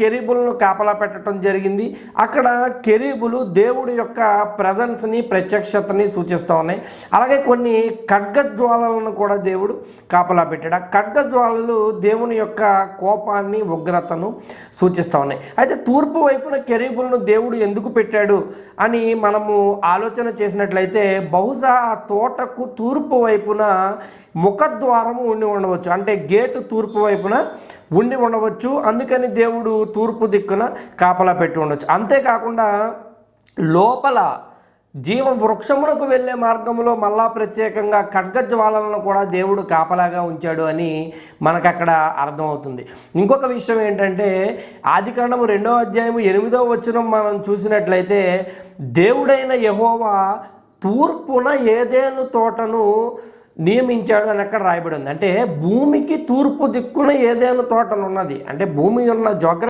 కెరీబులను కాపలా పెట్టడం జరిగింది. అక్కడ కెరీబులు దేవుడి యొక్క ప్రజెన్స్ని, ప్రత్యక్షతని సూచిస్తూ ఉన్నాయి. అలాగే కొన్ని ఖడ్గజ్వాలలను కూడా దేవుడు కాపలా పెట్టాడు. ఆ ఖడ్గజ్వాలలు దేవుని యొక్క కోపాన్ని, ఉగ్రతను సూచిస్తూ ఉన్నాయి. అయితే తూర్పు వైపున కెరీబులను దేవుడు ఎందుకు పెట్టాడు అని మనము ఆలోచన చేసినట్లయితే బహుశా ఆ తోటకు తూర్పు వైపున ముఖద్వారము ఉండి ఉండవచ్చు, అంటే గేటు తూర్పు వైపున ఉండి ఉండవచ్చు. అందుకని దేవుడు తూర్పు దిక్కున కాపలా పెట్టి ఉండవచ్చు. అంతేకాకుండా లోపల జీవ వృక్షమునకు వెళ్ళే మార్గంలో మళ్ళా ప్రత్యేకంగా ఖడ్గజ్వాలలను కూడా దేవుడు కాపలాగా ఉంచాడు అని మనకు అక్కడ అర్థమవుతుంది. ఇంకొక విషయం ఏంటంటే ఆదికాండము 2వ అధ్యాయము 8వ వచనం మనం చూసినట్లయితే దేవుడైన యెహోవా తూర్పున ఏదెను తోటను నియమించాడు అని అక్కడ రాయబడి ఉంది. అంటే భూమికి తూర్పు దిక్కున ఏదెను తోటను ఉన్నది. అంటే భూమి ఉన్న